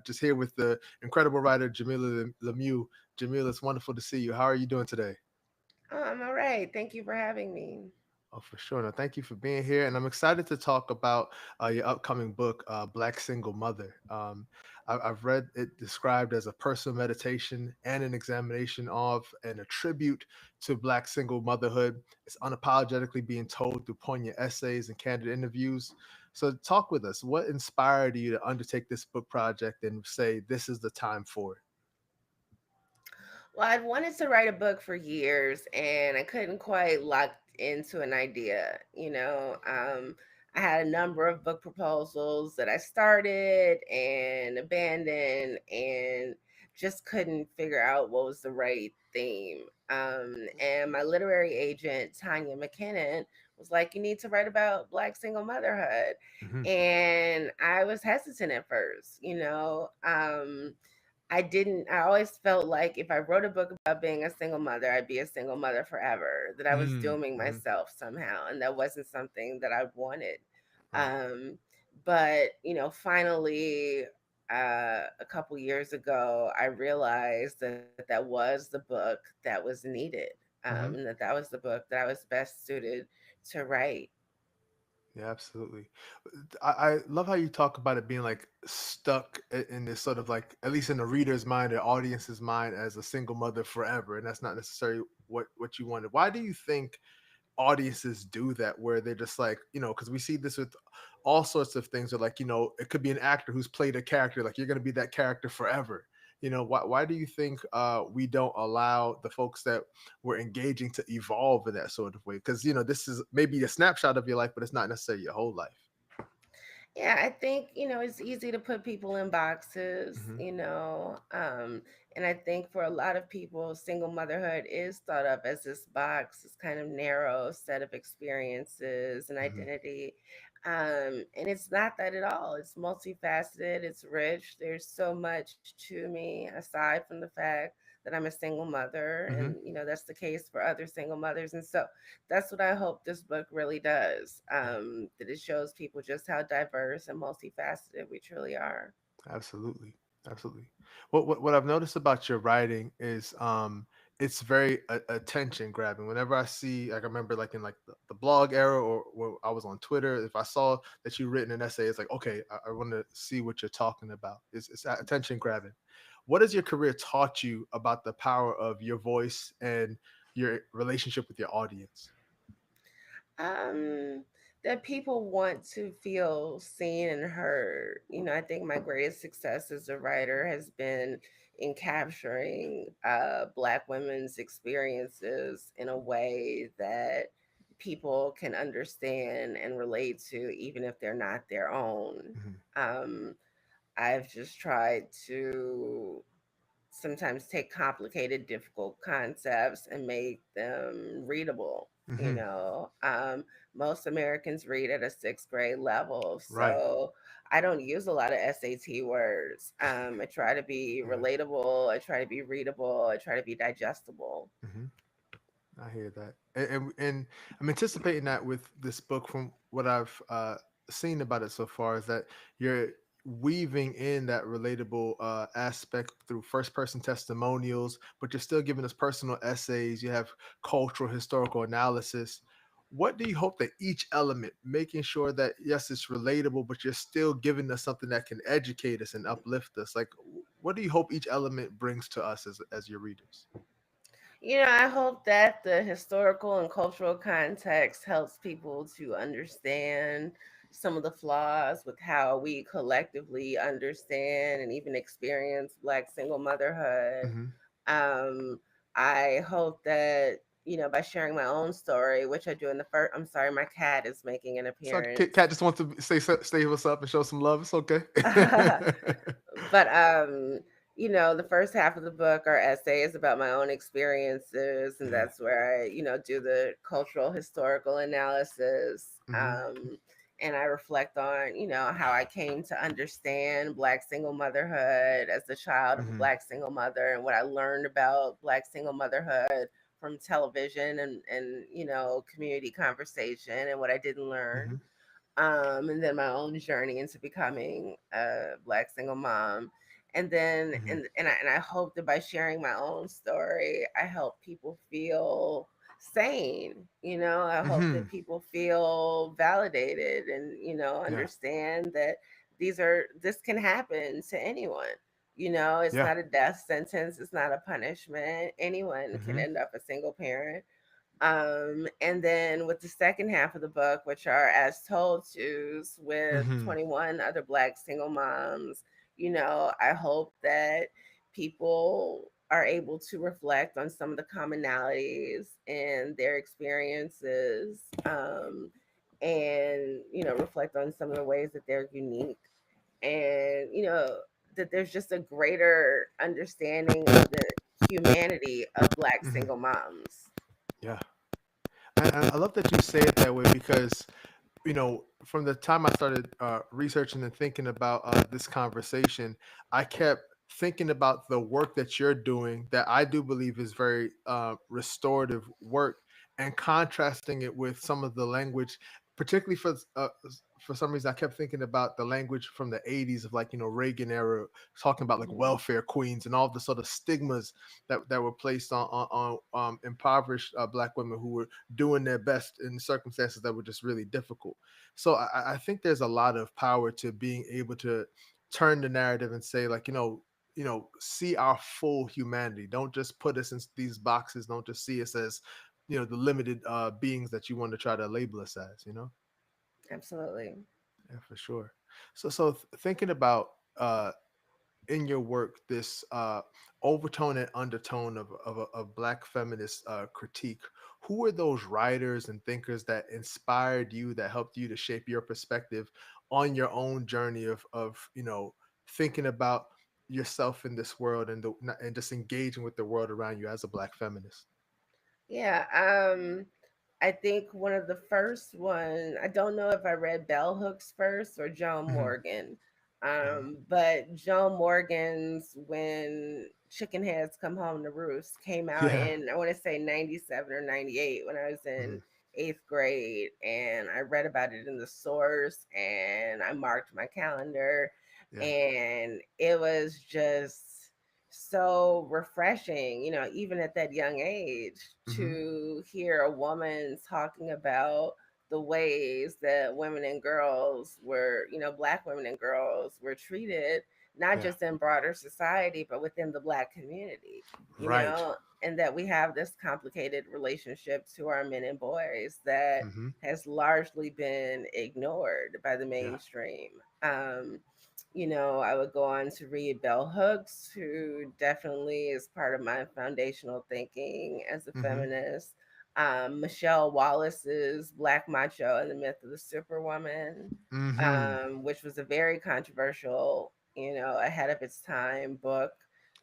Just here with the incredible writer Jamilah Lemieux. Jamilah, it's wonderful to see you. How are you doing today? Oh, I'm all right. Thank you for having me. Oh, for sure. No, thank you for being here, and I'm excited to talk about your upcoming book, Black Single Mother. I've read it described as a personal meditation and an examination of and a tribute to Black single motherhood. It's unapologetically being told through poignant essays and candid interviews. So, talk with us. What inspired you to undertake this book project and say this is the time for it? Well, I'd wanted to write a book for years and I couldn't quite lock into an idea. I had a number of book proposals that I started and abandoned and just couldn't figure out what was the right theme. And my literary agent, Tanya McKinnon, was like, "You need to write about Black single motherhood." Hmm. And I was hesitant at first, I always felt like if I wrote a book about being a single mother, I'd be a single mother forever, that I was dooming Mm-hmm. myself somehow. And that wasn't something that I wanted. Right. Um, but, finally, a couple years ago, I realized that that was the book that was needed. Mm-hmm. And that was the book that I was best suited to write. Yeah, absolutely. I love how you talk about it being like stuck in this sort of like, at least in the reader's mind or audience's mind, as a single mother forever, and that's not necessarily what you wanted. Why do you think audiences do that, where they're just like, because we see this with all sorts of things, or like, it could be an actor who's played a character, like you're going to be that character forever. Why do you think we don't allow the folks that we're engaging to evolve in that sort of way? Because this is maybe a snapshot of your life, but it's not necessarily your whole life. Yeah, I think, it's easy to put people in boxes, Hmm. and I think for a lot of people, single motherhood is thought of as this box, this kind of narrow set of experiences and Hmm. identity. And it's not that at all. It's multifaceted, it's rich. There's so much to me aside from the fact that I'm a single mother, Hmm. and that's the case for other single mothers. And so that's what I hope this book really does. That it shows people just how diverse and multifaceted we truly are. Absolutely. Absolutely. What I've noticed about your writing is it's very attention grabbing. Whenever I see, like, I remember like in like the blog era, or where I was on Twitter, if I saw that you written an essay, it's like, okay, I want to see what you're talking about. It's attention grabbing. What has your career taught you about the power of your voice and your relationship with your audience? Um, that people want to feel seen and heard. I think my greatest success as a writer has been in capturing Black women's experiences in a way that people can understand and relate to, even if they're not their own. Hmm. Um, I've just tried to sometimes take complicated, difficult concepts and make them readable. You Hmm. know, um, Most Americans read at a sixth grade level, Right. so I don't use a lot of SAT words. I try to be Right. relatable. I try to be readable. I try to be digestible. Hmm. I hear that, and I'm anticipating that with this book. From what I've seen about it so far, is that you're weaving in that relatable aspect through first person testimonials, but you're still giving us personal essays. You have cultural, historical analysis. What do you hope that each element, making sure that yes, it's relatable, but you're still giving us something that can educate us and uplift us? Like, what do you hope each element brings to us as your readers? I hope that the historical and cultural context helps people to understand some of the flaws with how we collectively understand and even experience Black single motherhood. Hmm. Um, I hope that, by sharing my own story, which I do in the first, I'm sorry, my cat is making an So appearance. Cat just wants to stay what's up and show some love. It's okay. But the first half of the book are essays about my own experiences, and Yeah. that's where I, do the cultural historical analysis. Hmm. And I reflect on, how I came to understand Black single motherhood as the child of a Hmm. Black single mother, and what I learned about Black single motherhood from television and community conversation, and what I didn't learn. Hmm. and then my own journey into becoming a black single mom. And then Hmm. and I hope that by sharing my own story, I help people feel sane. You know, I hope Hmm. that people feel validated and, Yeah. understand that this can happen to anyone. You know, it's Yeah. not a death sentence, it's not a punishment. Anyone can Hmm. end up a single parent. And then with the second half of the book, which are as told tos with Hmm. 21 other black single moms, I hope that people are able to reflect on some of the commonalities in their experiences, and, reflect on some of the ways that they're unique, and, that there's just a greater understanding of the humanity of black Hmm. single moms. Yeah. And I love that you say it that way because from the time I started researching and thinking about this conversation, I kept thinking about the work that you're doing that I do believe is very restorative work, and contrasting it with some of the language, particularly for some reason I kept thinking about the language from the 80s of, like, Reagan era, talking about like Mhm. welfare queens and all the sort of stigmas that were placed on impoverished black women who were doing their best in circumstances that were just really difficult. So I think there's a lot of power to being able to turn the narrative and say, like, see our full humanity. Don't just put us in these boxes. Don't just see us as, the limited beings that you want to try to label us as. Absolutely. Yeah, for sure. So thinking about uh in your work this overtone and undertone of black feminist critique, who are those writers and thinkers that inspired you, that helped you to shape your perspective on your own journey of thinking about yourself in this world, and just engaging with the world around you as a black feminist? Yeah. I think one of the first one, I don't know if I read Bell Hooks first or John Hmm. Morgan. Uh-huh. But John Morgan's When Chicken Heads Come Home to Roost came out Yeah. in, I want to say, 97 or 98, when I was Hmm. in eighth grade. And I read about it in the source and I marked my calendar. Yeah. And it was just so refreshing, even at that young age, Hmm. to hear a woman talking about the ways that women and girls were, black women and girls were treated, not Yeah. just in broader society, but within the black community, Right. and that we have this complicated relationship to our men and boys that Hmm. has largely been ignored by the Yeah. mainstream. I would go on to read Bell Hooks, who definitely is part of my foundational thinking as a Hmm. feminist. Michelle Wallace's Black Macho and the Myth of the Superwoman, Hmm. which was a very controversial, ahead of its time book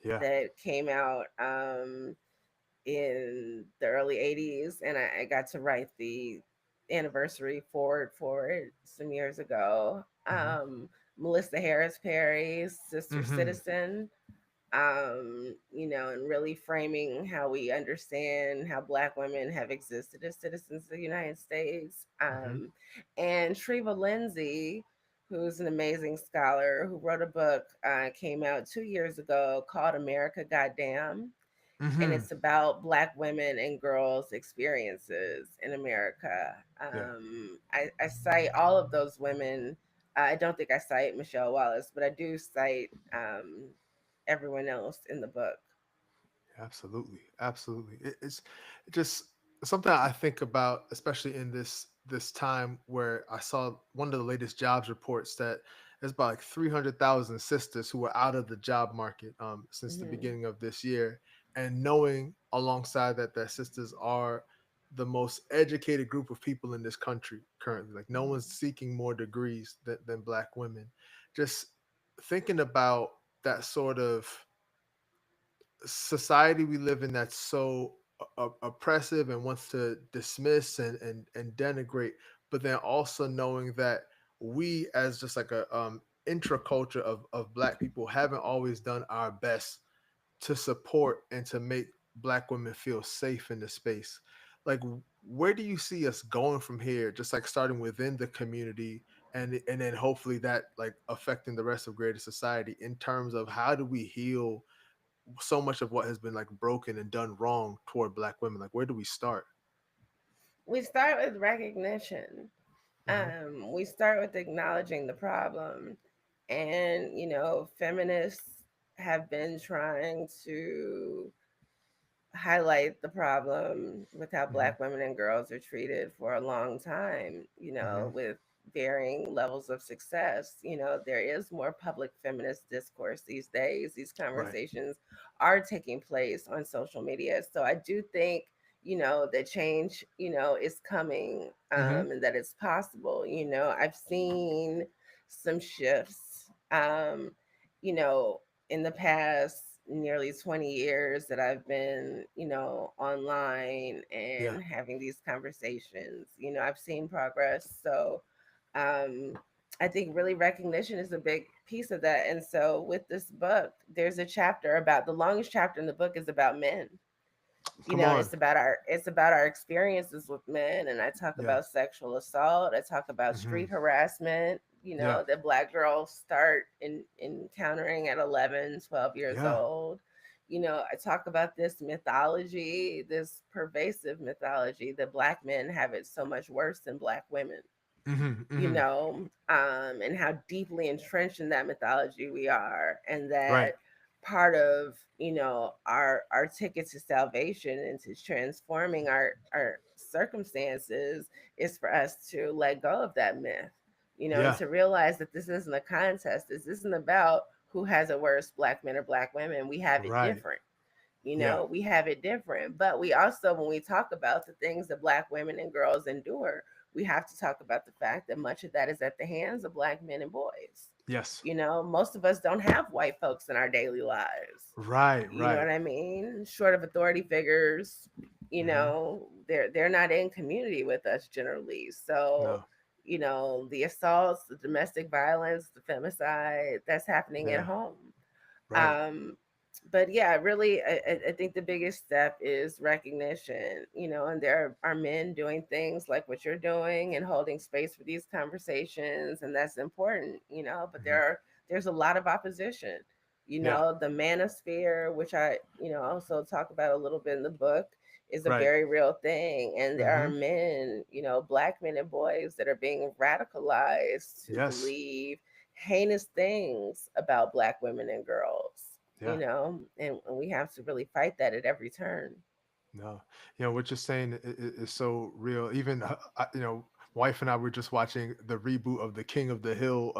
Yeah. that came out in the early 80s. And I got to write the anniversary forward for it some years ago. Hmm. Melissa Harris Perry's Sister Hmm. Citizen, and really framing how we understand how Black women have existed as citizens of the United States. Hmm. And Treva Lindsay, who's an amazing scholar who wrote a book, came out 2 years ago, called America Goddamn, and Hmm. it's about Black women and girls' experiences in America. Yeah. I cite all of those women. I don't think I cite Michelle Wallace, but I do cite everyone else in the book. Absolutely, absolutely. It's just something I think about, especially in this time where I saw one of the latest jobs reports that there's about like 300,000 sisters who are out of the job market since the Hmm. beginning of this year, and knowing alongside that sisters are the most educated group of people in this country currently. Like, no one's seeking more degrees than black women. Just thinking about that sort of society we live in that's so oppressive and wants to dismiss and denigrate, but then also knowing that we, as just like a intraculture of black people, haven't always done our best to support and to make black women feel safe in the space. like where do you see us going from here? Just like starting within the community, and then hopefully that like affecting the rest of greater society in terms of how do we heal so much of what has been like broken and done wrong toward Black women? Like where do we start? We start with recognition. Hmm. We start with acknowledging the problem. And, feminists have been trying to highlight the problem with how Hmm. black women and girls are treated for a long time, Hmm. with varying levels of success. There is more public feminist discourse these days. These Right. conversations are taking place on social media. So I do think, that change, is coming, Hmm. and that it's possible. I've seen some shifts. You know, in the past nearly 20 years that I've been, online Yeah. and having these conversations, I've seen progress. So, um, I think really recognition is a big piece of that. And so with this book, there's a chapter about the longest chapter in the book is about men. Come And on. it's about our experiences with men, and I talk Yeah. about sexual assaut, I talk about Hmm. street harassment, Yeah. that black girls start encountering at 11, 12 years Yeah. old. I talk about this mythology, this pervasive mythology that black men have it so much worse than black women, Hmm. Hmm. and how deeply entrenched in that mythology we are, and Right. that part of our ticket to salvation and to transforming our circumstances is for us to let go of that myth, and Yeah. to realize that this isn't a contest. This isn't about who has it worse, black men or black women. We have it Right. different. Yeah. We have it different. But we also, when we talk about the things that black women and girls endure, we have to talk about the fact that much of that is at the hands of black men and boys. Yes. Most of us don't have white folks in our daily lives. Right. You know Right. what I mean? Short of authority figures, Hmm. they're not in community with us generally. So, No. the assaults, the domestic violence, the femicide, that's happening at Yeah. home. Right. um but yeah, really, I think the biggest step is recognition, and there are men doing things like what you're doing and holding space for these conversations, and that's important, but Hmm. there's a lot of opposition. Yeah. The manosphere, which I also talk about a little bit in the book, is a Right. very real thing, and there are Hmm. men, black men and boys that are being radicalized to Yes. believe heinous things about black women and girls, Yeah. and we have to really fight that at every turn. No, what you're saying is so real. Even wife and I were just watching the reboot of the King of the Hill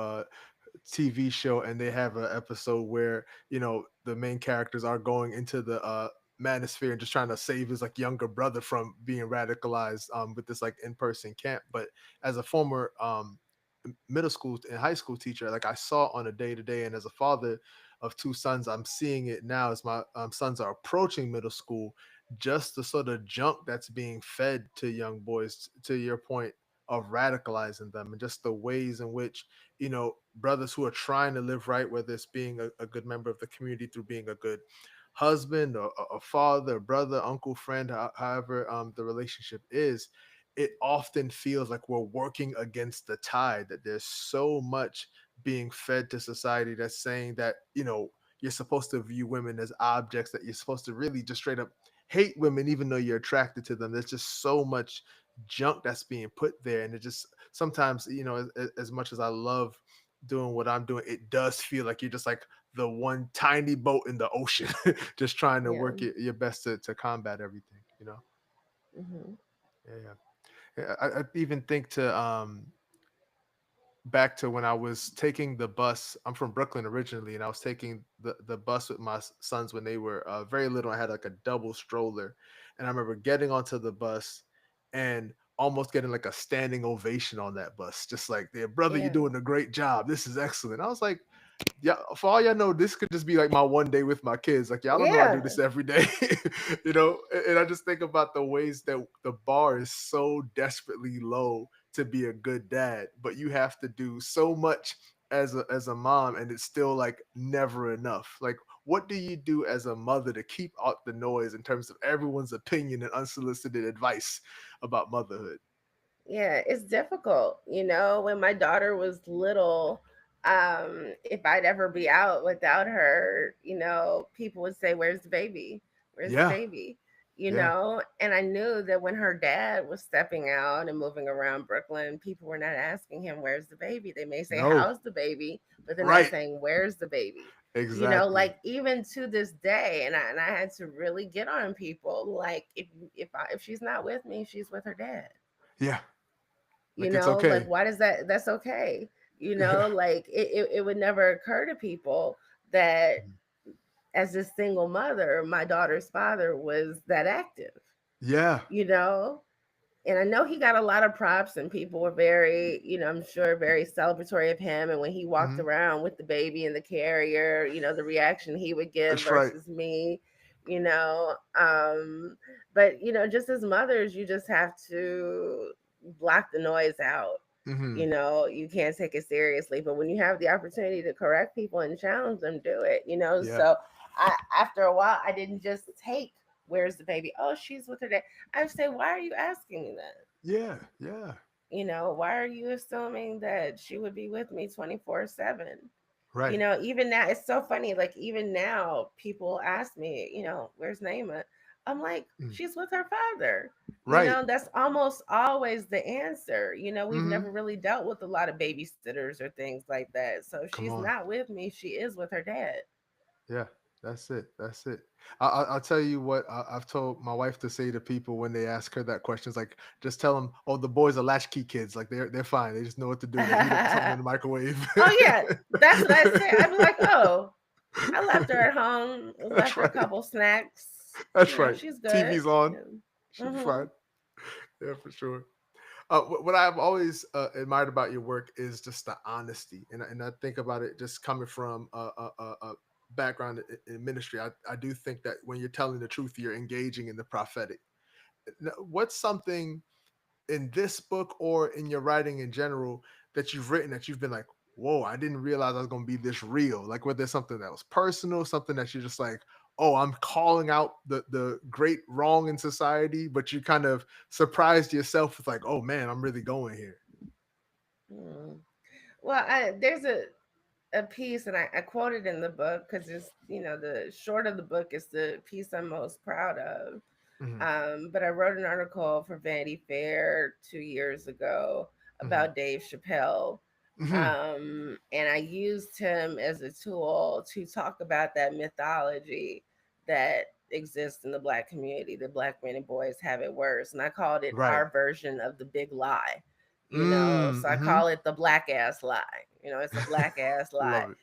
TV show, and they have an episode where the main characters are going into the manosphere and just trying to save his like younger brother from being radicalized with this like in-person camp. But as a former middle school and high school teacher, like I saw on a day to day, and as a father of two sons, I'm seeing it now as my sons are approaching middle school. Just the sort of junk that's being fed to young boys, to your point of radicalizing them, and just the ways in which brothers who are trying to live right, whether it's being a good member of the community through being a good husband or a father, brother, uncle, friend, however the relationship is, it often feels like we're working against the tide, that there's so much being fed to society that's saying that you're supposed to view women as objects, that you're supposed to really just straight up hate women even though you're attracted to them. There's just so much junk that's being put there, and it just sometimes, as much as I love doing what I'm doing, it does feel like you're just like the one tiny boat in the ocean, just trying to Yeah. work your best to combat everything. Hmm. Yeah, yeah. Yeah, I even think to back to when I was taking the bus. I'm from Brooklyn originally, and I was taking the bus with my sons when they were very little. I had like a double stroller, and I remember getting onto the bus and almost getting like a standing ovation on that bus, just like, "Yeah, brother, you're Yeah. doing a great job. This is excellent." I was like, yeah, for all y'all know, this could just be like my one day with my kids. Like, y'all don't know I do Yeah. this every day, And I just think about the ways that the bar is so desperately low to be a good dad, but you have to do so much as a mom, and it's still like never enough. Like, what do you do as a mother to keep out the noise in terms of everyone's opinion and unsolicited advice about motherhood? Yeah, it's difficult. When my daughter was little, if I'd ever be out without her, people would say, "Where's the baby? Where's the Yeah, baby?" yeah, And I knew that when her dad was stepping out and moving around Brooklyn, people were not asking him, "Where's the baby?" They may say, no, "How's the baby?" But they're not right, saying, "Where's the baby?" exactly. Like even to this day, and I had to really get on people. Like if she's not with me, she's with her dad. Yeah, like it's Like okay. why does that's okay. Like it would never occur to people that as a single mother, my daughter's father was that active, Yeah. you know and I know he got a lot of props, and people were very, I'm sure, very celebratory of him. And when he walked Hmm. around with the baby in the carrier, the reaction he would give That's right. versus me, you know. But just as mothers, you just have to block the noise out. Hmm. You can't take it seriously. But when you have the opportunity to correct people and challenge them, do it. Yeah. So after a while, I didn't just take, "Where's the baby?" "Oh, she's with her dad." I would say, "Why are you asking me that? Yeah. Yeah. Why are you assuming that she would be with me 24/7?" Right. Even now, it's so funny. Like, even now, people ask me, "Where's Naima?" I'm like, Mm. "She's with her father." Right. That's almost always the answer. We've Hmm. never really dealt with a lot of babysitters or things like that. So if Come she's on. not with me, she is with her dad. Yeah, that's it. That's it. I'll tell you what I've told my wife to say to people when they ask her that question. It's like, just tell them, oh, the boys are latchkey kids. Like they're fine. They just know what to do. They heat up something in the microwave. Oh, yeah. That's what I say. I'd be like, "Oh, I left her at home, That's left her a right. couple snacks. That's right. She's good." TV's on. Yeah. She'll be Hmm. fine. Yeah, for sure. What I've always admired about your work is just the honesty, and I think about it just coming from a background in ministry. I do think that when you're telling the truth, you're engaging in the prophetic. What's something in this book or in your writing in general that you've written that you've been like, whoa, I didn't realize I was going to be this real? Like, whether there's something that was personal, something that you're just like, oh, I'm calling out the great wrong in society, but you kind of surprised yourself with like, oh man, I'm really going here. Mm. Well, there's a piece, and I quoted in the book because it's, the short of the book is the piece I'm most proud of. Hmm. But I wrote an article for Vanity Fair 2 years ago Hmm. about Dave Chappelle. Hmm. And I used him as a tool to talk about that mythology that exists in the Black community, that Black men and boys have it worse. And I called it Right. our version of the big lie. So I Mm-hmm. call it the black ass lie. It's a black ass lie. Love it.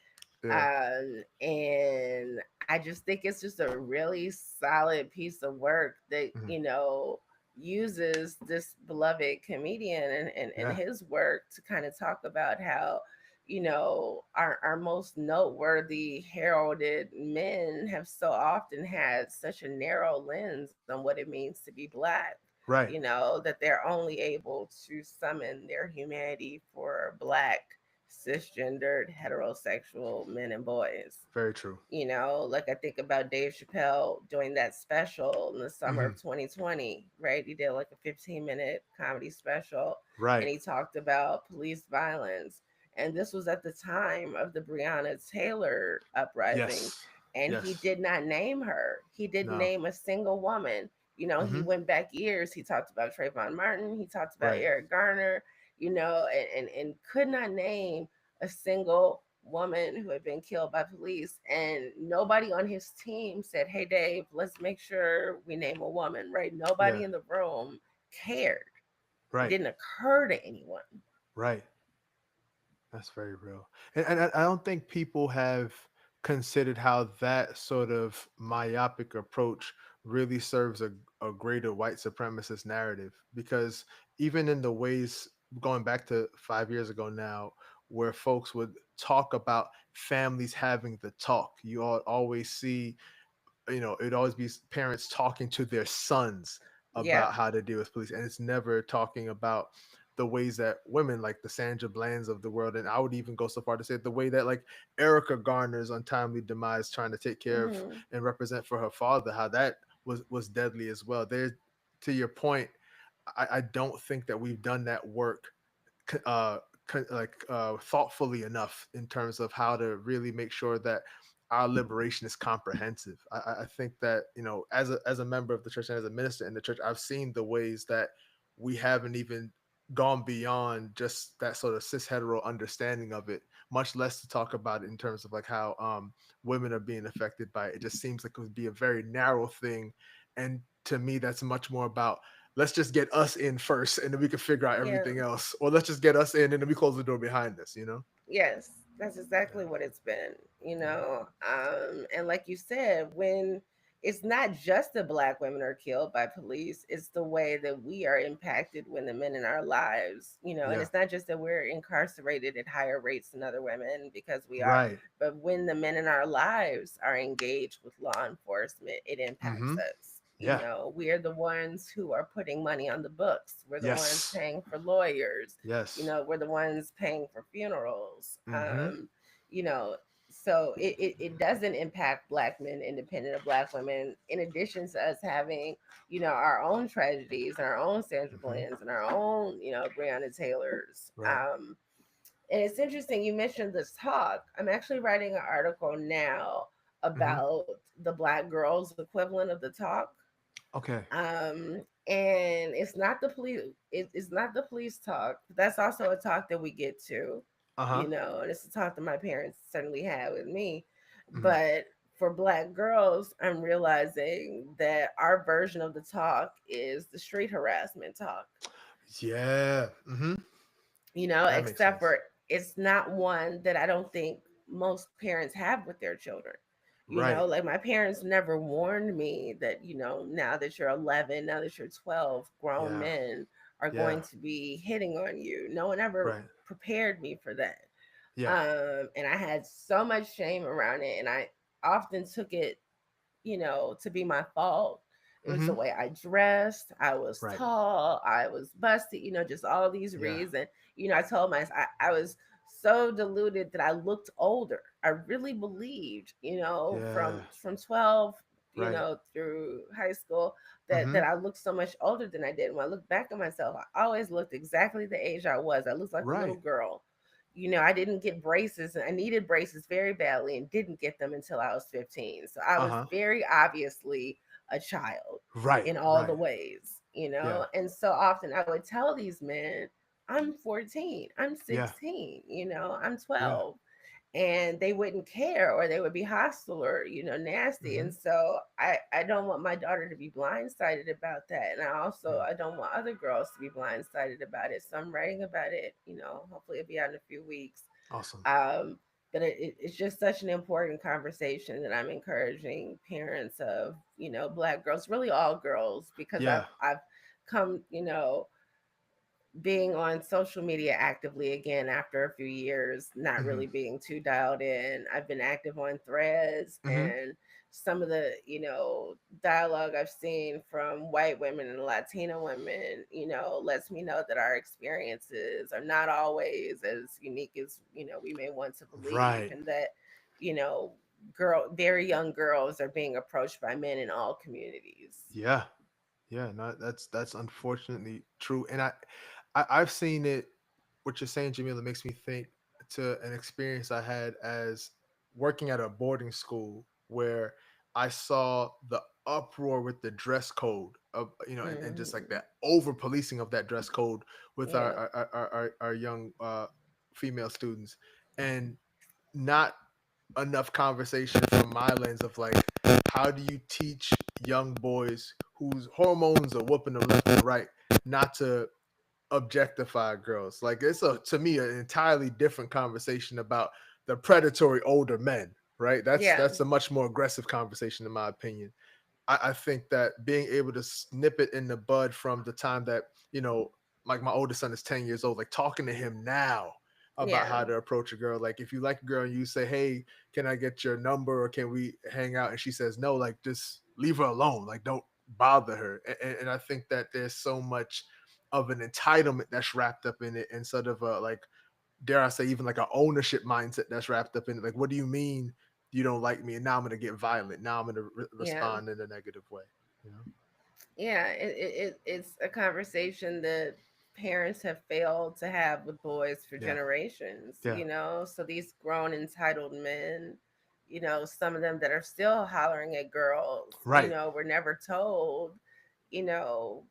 Yeah. And I just think it's just a really solid piece of work that, Hmm. uses this beloved comedian and Yeah. his work to kind of talk about how, our most noteworthy heralded men have so often had such a narrow lens on what it means to be Black, Right. that they're only able to summon their humanity for Black, cisgendered, heterosexual men and boys. Very true. Like I think about Dave Chappelle doing that special in the summer Hmm. of 2020, right? He did like a 15-minute comedy special, and Right. he talked about police violence. And this was at the time of the Breonna Taylor uprising. Yes. And he Yes. did not name her, he didn't No. name a single woman. He Hmm. went back years. He talked about Trayvon Martin, he talked about Right. Eric Garner, and could not name a single woman who had been killed by police. And nobody on his team said, "Hey, Dave, let's make sure we name a woman," right? Yeah. Nobody in the room cared. It Right. didn't occur to anyone. Right. That's very real. And I don't think people have considered how that sort of myopic approach really serves a greater white supremacist narrative. Because even in the ways going back to 5 years ago now, where folks would talk about families having the talk, you always see, it'd always be parents talking to their sons Yeah. about how to deal with police. And it's never talking about the ways that women like the Sandra Bland's of the world, and I would even go so far to say the way that like Erica Garner's untimely demise, trying to take care of Hmm. and represent for her father, how that was deadly as well. There, to your point, I don't think that we've done that work uh, thoughtfully enough in terms of how to really make sure that our liberation is comprehensive. I think that as a member of the church and as a minister in the church, I've seen the ways that we haven't even gone beyond just that sort of cis hetero understanding of it, much less to talk about it in terms of like how women are being affected by it. It just seems like it would be a very narrow thing, and to me, that's much more about let's just get us in first and then we can figure out Yeah. everything else, or let's just get us in and then we close the door behind us. Yes, that's Yeah. exactly what it's been, Yeah. and like you said, when it's not just the black women are killed by police, it's the way that we are impacted when the men in our lives, and Yeah. it's not just that we're incarcerated at higher rates than other women because we are, Right. but when the men in our lives are engaged with law enforcement, it impacts Mm-hmm. us. Yeah. We are the ones who are putting money on the books. We're the ones Yes. paying for lawyers. Yes. We're the ones paying for funerals. Mm-hmm. You know, so it doesn't impact black men independent of black women, in addition to us having, our own tragedies and our own Sandra Mm-hmm. Bland's and our own, Breonna Taylor's. Right. And it's interesting you mentioned this talk. I'm actually writing an article now Mm-hmm. about the black girls equivalent of the talk. Okay. And it's not the police talk, but that's also a talk that we get to, Uh-huh. and it's a talk that my parents certainly had with me. Mm-hmm. But for black girls, I'm realizing that our version of the talk is the street harassment talk, Yeah. Mm-hmm. That makes except sense. for it's not one that I don't think most parents have with their children. Right. Like my parents never warned me that, now that you're 11, now that you're 12, grown Yeah. men are Yeah. going to be hitting on you. No one ever Right. prepared me for that. Yeah. And I had so much shame around it. And I often took it, to be my fault. It was Mm-hmm. the way I dressed. I was Right. tall. I was busty, just all these Yeah. reasons. I told myself I was so deluded that I looked older. I really believed, Yeah. from 12, Right. through high school that Mm-hmm. I looked so much older than I did. When I look back at myself, I always looked exactly the age I was. I looked like a little Right. girl. I didn't get braces, and I needed braces very badly and didn't get them until I was 15. So I was Uh-huh. very obviously a child Right. in all the Right. ways, Yeah. And so often I would tell these men, I'm 14, I'm Yeah. 16, I'm Yeah. 12, and they wouldn't care, or they would be hostile, or nasty. Mm-hmm. And so I don't want my daughter to be blindsided about that, and Yeah. I don't want other girls to be blindsided about it. So I'm writing about it. Hopefully it'll be out in a few weeks. Awesome. Um but it's just such an important conversation that I'm encouraging parents of, black girls, really all girls, because I've Yeah. I've come, being on social media actively again after a few years not Mm-hmm. really being too dialed in. I've been active on threads, Mm-hmm. and some of the, dialogue I've seen from white women and Latina women, lets me know that our experiences are not always as unique as, we may want to believe, Right. and that, you know, very young girls are being approached by men in all communities. Yeah. Yeah, no, that's unfortunately true, and I've seen it. What you're saying, Jamila, makes me think to an experience I had as working at a boarding school where I saw the uproar with the dress code of and just like Hmm. that over policing of that dress code with our Yeah. our young female students, and not enough conversation from my lens of like how do you teach young boys whose hormones are whooping them left and right not to objectify girls. Like it's a to me an entirely different conversation about the predatory older men, right? that's Yeah. that's a much more aggressive conversation in my opinion. I think that being able to snip it in the bud from the time that, like my oldest son is 10 years old, like talking to him now about Yeah. how to approach a girl. Like if you like a girl and you say, hey, can I get your number or can we hang out? And she says no, like just leave her alone. Like don't bother her. And I think that there's so much of an entitlement that's wrapped up in it, and sort of a like, dare I say, even like an ownership mindset that's wrapped up in it. Like, what do you mean you don't like me? And now I'm gonna get violent. Now I'm gonna Yeah. respond in a negative way. You know? Yeah, it's a conversation that parents have failed to have with boys for Yeah. generations, Yeah. so these grown entitled men, some of them that are still hollering at girls, Right. were never told, you know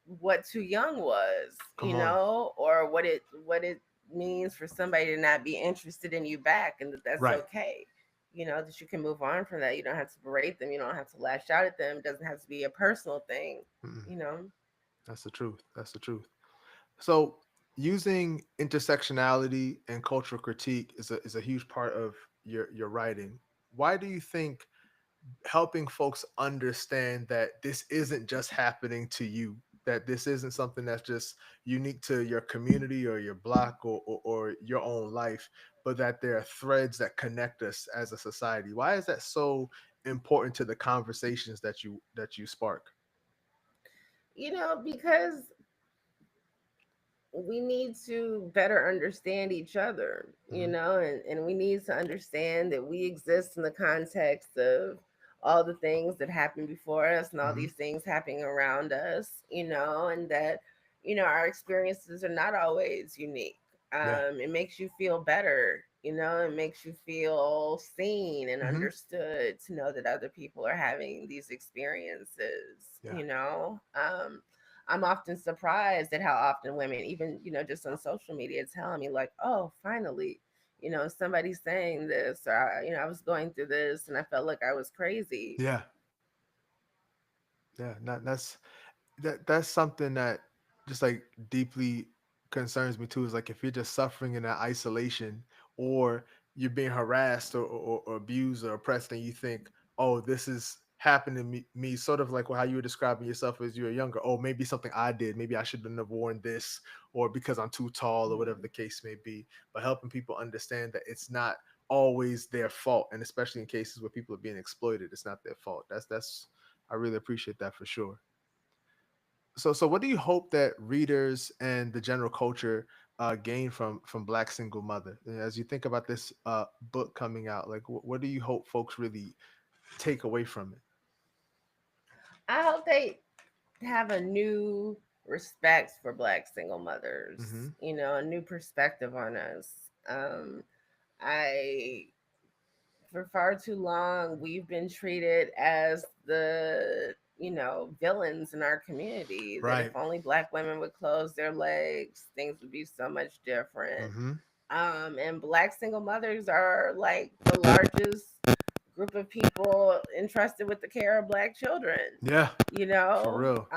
what too young was, Come on. or what it means for somebody to not be interested in you back, and that that's Right. okay. That you can move on from that. You don't have to berate them. You don't have to lash out at them. It doesn't have to be a personal thing. Mm-mm. You know. That's the truth. That's the truth. So using intersectionality and cultural critique is a huge part of your writing. Why do you think helping folks understand that this isn't just happening to you, that this isn't something that's just unique to your community or your block or your own life, but that there are threads that connect us as a society? Why is that so important to the conversations that you spark? Because we need to better understand each other, Hmm. and we need to understand that we exist in the context of all the things that happened before us and all Hmm. these things happening around us, and that, our experiences are not always unique. Yeah. It makes you feel better, it makes you feel seen and Hmm. understood to know that other people are having these experiences, Yeah. I'm often surprised at how often women, even, just on social media, telling me, like, oh, finally, somebody's saying this, or, I was going through this and I felt like I was crazy. Yeah. Yeah. Not, that's something that just like deeply concerns me too, is like if you're just suffering in that isolation, or you're being harassed or abused or oppressed, and you think, oh, this is happening to me, sort of like how you were describing yourself as you were younger. Oh, maybe something I did, maybe I shouldn't have worn this, or because I'm too tall, or whatever Mhm. the case may be. But helping people understand that it's not always their fault, and especially in cases where people are being exploited, it's not their fault. That's I really appreciate that for sure. So what do you hope that readers and the general culture gain from Black Single Mother? As you think about this book coming out, like what do you hope folks really take away from it? I hope they have a new respect for Black single Mm-hmm. mothers, a new perspective on us. I For far too long we've been treated as the, villains in our community, that if Right. only Black women would close their legs, things would be so much different. Mm-hmm. And Black single mothers are like the largest group of people entrusted with the care of Black children. Yeah, you for know real.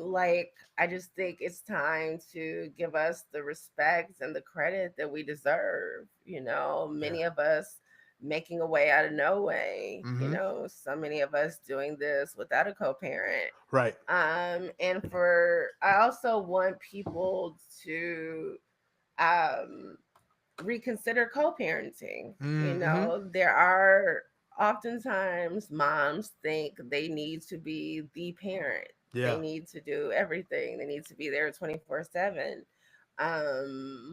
like, I just think it's time to give us the respect and the credit that we deserve. Yeah. Many of us making a way out of no way, Mm-hmm. so many of us doing this without a co-parent. Right. And for I also want people to um reconsider co-parenting. Mm-hmm. There are oftentimes moms think they need to be the parent. They Yeah. need to do everything. They need to be there 24/7.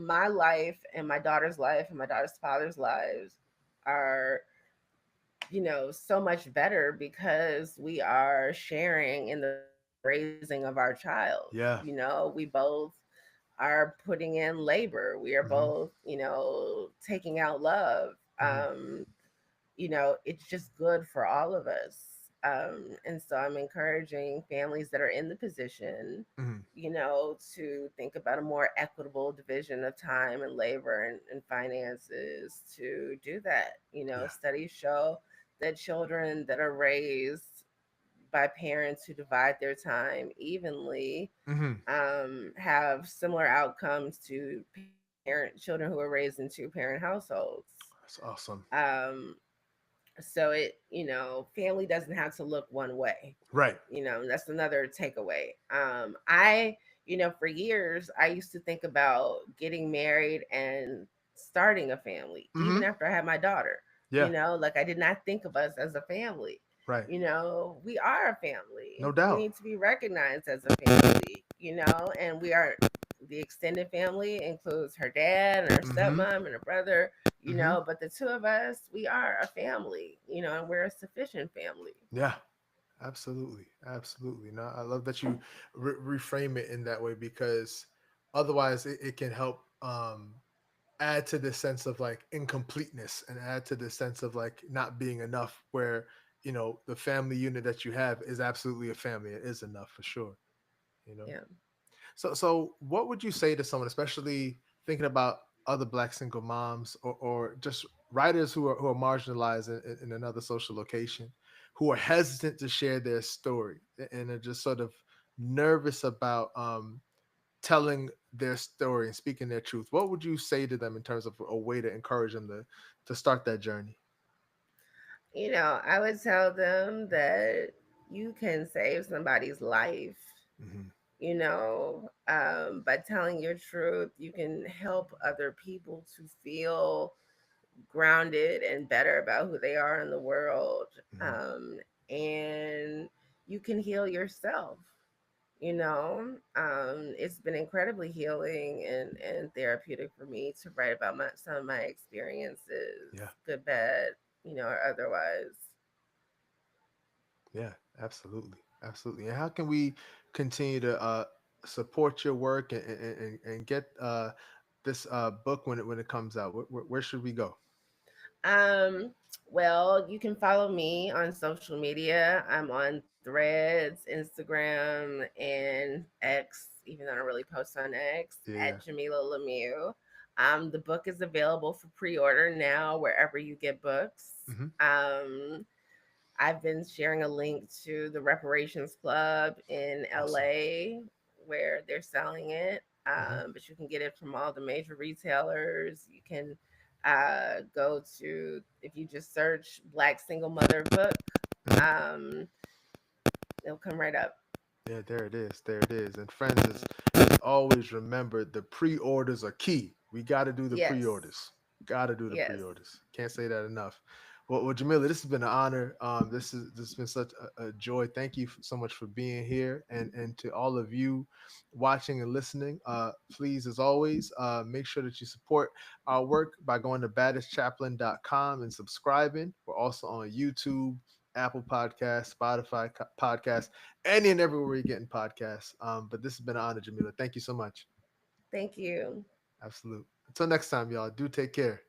My life and my daughter's life and my daughter's father's lives are, so much better because we are sharing in the raising of our child. Yeah. We both are putting in labor. We are Mm-hmm. both, taking out love. Mm-hmm. It's just good for all of us. And so I'm encouraging families that are in the position, Mm-hmm. to think about a more equitable division of time and labor and finances to do that. Yeah. Studies show that children that are raised by parents who divide their time evenly Mm-hmm. have similar outcomes to children who are raised in two-parent households. That's awesome. Um, so family doesn't have to look one way. Right. That's another takeaway. I For years I used to think about getting married and starting a family, even Mm-hmm. after I had my daughter. Yeah. Like, I did not think of us as a family. Right. We are a family. No We doubt. need to be recognized as a family, and we are the extended family includes her dad and her Mm-hmm. stepmom and her brother, Mm-hmm. but the two of us, we are a family, and we're a sufficient family. Yeah. Absolutely. Absolutely. No, I love that you reframe it in that way because otherwise it can help add to this sense of like incompleteness and add to this sense of like not being enough where the family unit that you have is absolutely a family. It is enough for sure. you know Yeah. so what would you say to someone, especially thinking about other black single moms, or just writers who are marginalized in another social location, who are hesitant to share their story and are just sort of nervous about telling their story and speaking their truth? What would you say to them in terms of a way to encourage them to start that journey? I would tell them that you can save somebody's life, Hmm. by telling your truth. You can help other people to feel grounded and better about who they are in the world. Hmm. And you can heal yourself. It's been incredibly healing and therapeutic for me to write about some of my experiences, Yeah. good, bad, or otherwise. Yeah, absolutely, absolutely. And how can we continue to support your work and get this book when it comes out? Where should we go? Um, well, you can follow me on social media. I'm on Threads, Instagram, and X, even though I don't really post on X, Yeah, at yeah. Jamilah Lemieux. The book is available for pre-order now wherever you get books. Hmm. I've been sharing a link to the Reparations Club in Awesome. LA where they're selling it. Hmm. But you can get it from all the major retailers. You can go to, if you just search Black Single Mother Book, Hmm. um, it'll come right up. Yeah, there it is. There it is. And friends, is always remember the pre-orders are key. We got to do the Yes. pre-orders. Got to do the Yes. pre-orders. Can't say that enough. Well, Jamila, this has been an honor. This has been such a joy. Thank you so much for being here, and to all of you watching and listening. Please, as always, make sure that you support our work by going to baddestchaplain.com and subscribing. We're also on YouTube, Apple Podcasts, Spotify Podcasts, any and everywhere you're getting podcasts. But this has been an honor, Jamila. Thank you so much. Thank you. Absolute. Until next time, y'all. Do take care.